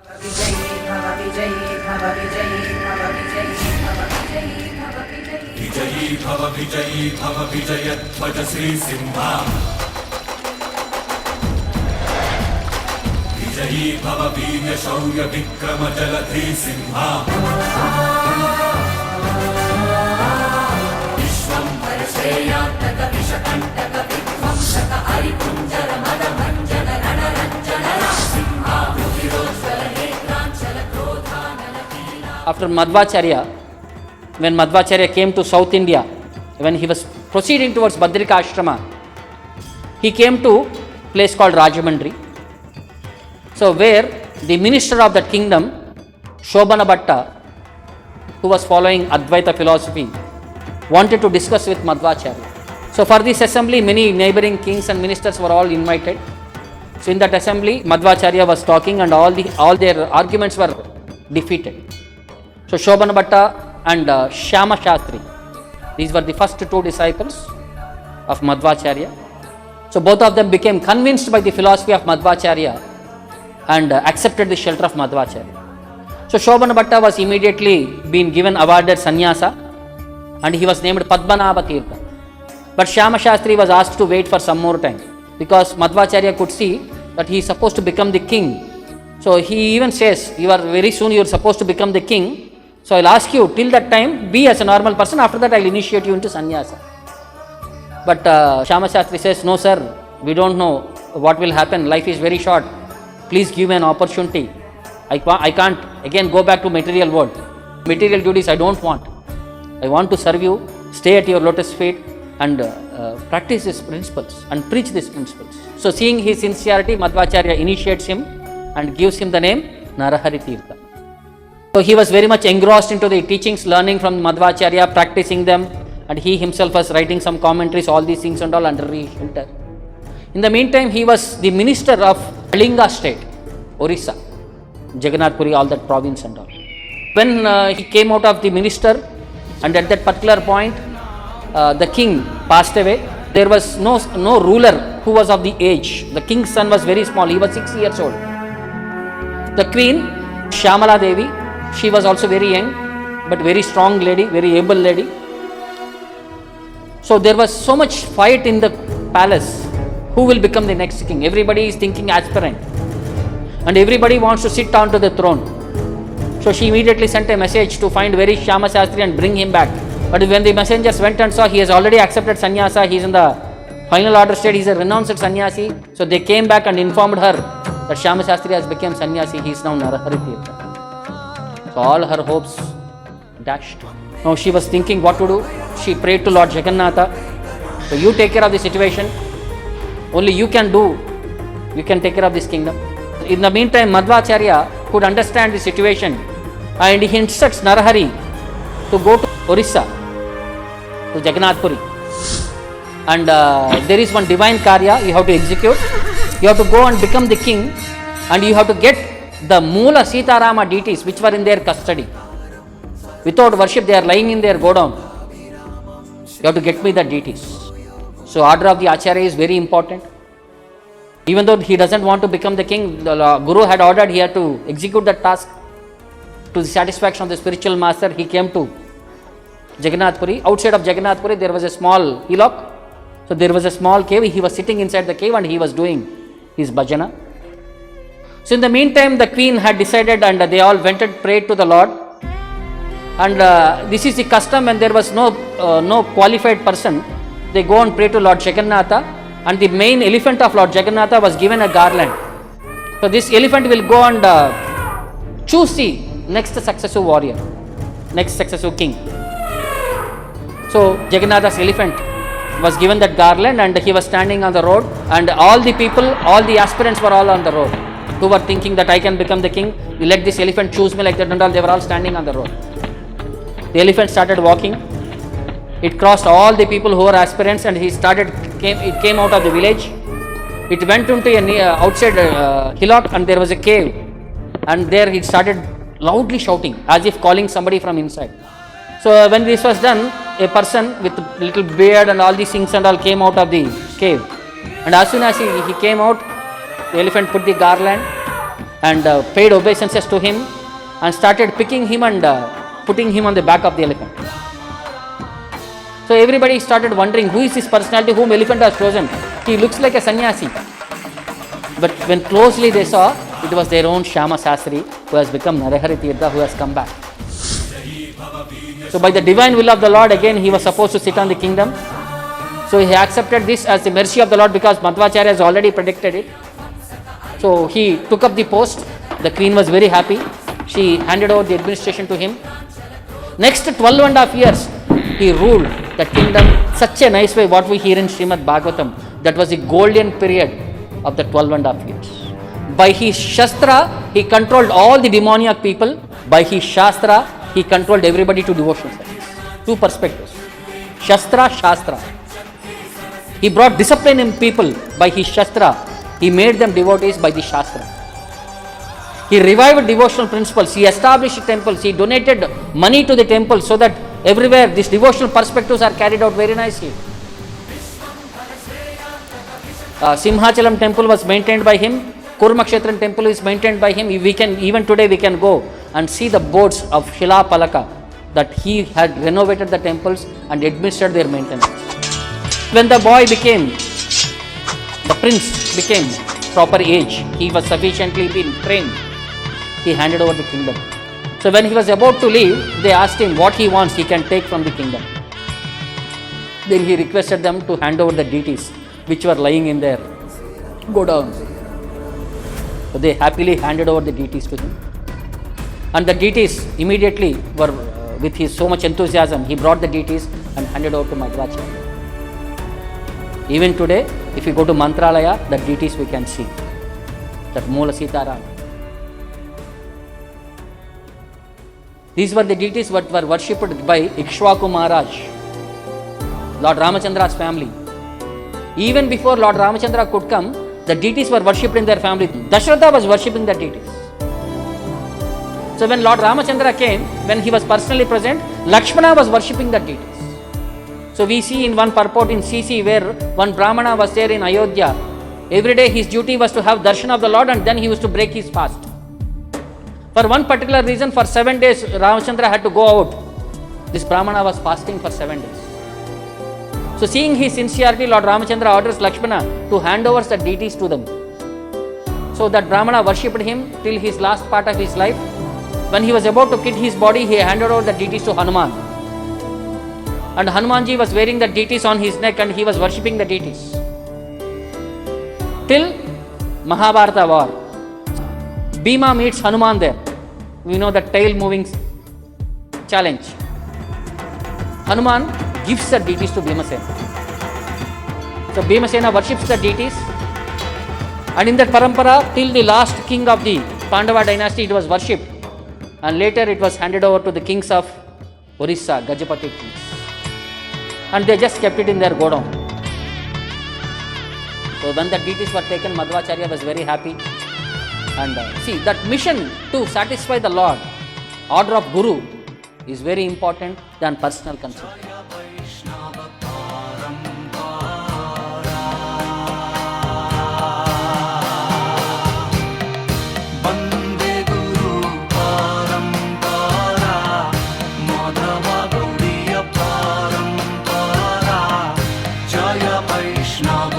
विजयी भव विजयध्वज श्रीसिंहा विजयी भव वीर्य शौर्य विक्रम जलधि सिंहा विश्वंभर श्रेयान्तक विषकण्टक विध्वंसक हरिपुञ्जर मदभञ्जन रणरञ्जन सिंहा रुधिरोज्ज्वल नेत्राञ्चल क्रोधानल कीला. After Madhvacharya, when Madhvacharya came to South India, when he was proceeding towards Badrika Ashrama, he came to a place called Rajamandri. So where the minister of that kingdom, Shobana Bhatta, who was following Advaita philosophy, wanted to discuss with Madhvacharya. So for this assembly, many neighboring kings and ministers were all invited. So in that assembly, Madhvacharya was talking and all their arguments were defeated. So Shobana Bhatta and Shyama Shastri, these were the first two disciples of Madhvacharya. So both of them became convinced by the philosophy of Madhvacharya and accepted the shelter of Madhvacharya. So Shobana Bhatta was immediately being given awarded sannyasa and he was named Padmanabha Tirtha. But Shyama Shastri was asked to wait for some more time because Madhvacharya could see that he is supposed to become the king. So he even says, very soon you are supposed to become the king. So I will ask you till that time be as a normal person, after that I will initiate you into sannyasa. But Shyama Shastri says, no sir, we don't know what will happen, life is very short, please give me an opportunity. I can't again go back to material world. Material duties I don't want. I want to serve you, stay at your lotus feet and practice these principles and preach these principles. So seeing his sincerity, Madhvacharya initiates him and gives him the name Narahari Tirtha. So he was very much engrossed into the teachings, learning from Madhvacharya, practicing them, and he himself was writing some commentaries, all these things and all under his shelter. In the meantime, he was the minister of Kalinga state, Orissa, Jagannath Puri, all that province and all. When he came out of the minister, and at that particular point, the king passed away. There was no ruler who was of the age. The king's son was very small, he was 6 years old. The queen, Shyamala Devi, she was also very young, but very strong lady, very able lady. So there was so much fight in the palace. Who will become the next king? Everybody is thinking aspirant. And everybody wants to sit onto the throne. So she immediately sent a message to find very Shyama Shastri and bring him back. But when the messengers went and saw he has already accepted sannyasa, he is in the final order state, he is a renounced sannyasi. So they came back and informed her that Shyama Shastri has become sannyasi, he is now Narahari Tirtha. So all her hopes dashed. Now she was thinking what to do. She prayed to Lord Jagannatha. So you take care of the situation. Only you can take care of this kingdom. In the meantime, Madhvacharya could understand the situation and he instructs Narahari to go to Orissa, to Jagannath Puri. And there is one divine karya you have to execute. You have to go and become the king and you have to get the Moola Sitarama deities which were in their custody. Without worship, they are lying in their godown. You have to get me the deities. So order of the Acharya is very important. Even though he doesn't want to become the king, the Guru had ordered he had to execute that task. To the satisfaction of the spiritual master, he came to Jagannath Puri. Outside of Jagannath Puri, there was a small hillock. So there was a small cave. He was sitting inside the cave and he was doing his bhajana. So in the meantime, the queen had decided and they all went and prayed to the Lord. And this is the custom when there was no qualified person. They go and pray to Lord Jagannatha, and the main elephant of Lord Jagannatha was given a garland. So this elephant will go and choose the next successive warrior, next successive king. So Jagannatha's elephant was given that garland and he was standing on the road, and all the people, all the aspirants were all on the road who were thinking that I can become the king, you let this elephant choose me like that and all. They were all standing on the road. The elephant started walking. It crossed all the people who were aspirants and it came out of the village. It went into outside hillock and there was a cave, and there it started loudly shouting as if calling somebody from inside. So when this was done, a person with little beard and all these things and all came out of the cave, and as soon as he came out, the elephant put the garland and paid obeisances to him and started picking him and putting him on the back of the elephant. So everybody started wondering, who is this personality whom elephant has chosen? He looks like a sannyasi. But when closely they saw, it was their own Shyama Sastri who has become Narahari Tirtha, who has come back. So by the divine will of the Lord, again he was supposed to sit on the kingdom. So he accepted this as the mercy of the Lord because Madhvacharya has already predicted it. So he took up the post. The queen was very happy. She handed over the administration to him. Next 12.5 years, he ruled the kingdom such a nice way, what we hear in Srimad Bhagavatam. That was the golden period of the 12.5 years. By his Shastra, he controlled all the demoniac people. By his Shastra, he controlled everybody to devotional service. Two perspectives. Shastra, Shastra. He brought discipline in people by his Shastra. He made them devotees by the Shastra. He revived devotional principles. He established temples. He donated money to the temples so that everywhere these devotional perspectives are carried out very nicely. Simhachalam temple was maintained by him. Kurmakshetran temple is maintained by him. Even today we can go and see the boards of Shila Palaka that he had renovated the temples and administered their maintenance. When the prince became proper age, he was sufficiently been trained, he handed over the kingdom. So when he was about to leave, they asked him what he wants, he can take from the kingdom. Then he requested them to hand over the deities which were lying in their godown. So they happily handed over the deities to him. And the deities immediately were, with his so much enthusiasm, he brought the deities and handed over to Madhvacharya. Even today, if you go to Mantralaya, the deities we can see. That Moola Sitaram. These were the deities that were worshipped by Ikshvaku Maharaj, Lord Ramachandra's family. Even before Lord Ramachandra could come, the deities were worshipped in their family. Dasharatha was worshipping the deities. So when Lord Ramachandra came, when he was personally present, Lakshmana was worshipping the deities. So we see in one purport in CC where one Brahmana was there in Ayodhya. Every day his duty was to have darshan of the Lord and then he was to break his fast. For one particular reason, for 7 days Ramachandra had to go out. This Brahmana was fasting for 7 days. So seeing his sincerity, Lord Ramachandra orders Lakshmana to hand over the deities to them. So that Brahmana worshipped him till his last part of his life. When he was about to quit his body, he handed over the deities to Hanuman. And Hanumanji was wearing the deities on his neck and he was worshipping the deities. Till Mahabharata war. Bhima meets Hanuman there. We know the tail moving challenge. Hanuman gives the deities to Bhimasena. So Bhimasena worships the deities. And in that parampara, till the last king of the Pandava dynasty, it was worshipped. And later it was handed over to the kings of Orissa, Gajapati kings. And they just kept it in their godown. So when the deities were taken, Madhvacharya was very happy. And see, that mission to satisfy the Lord, order of Guru, is very important than personal concern. Jaya Vaishnava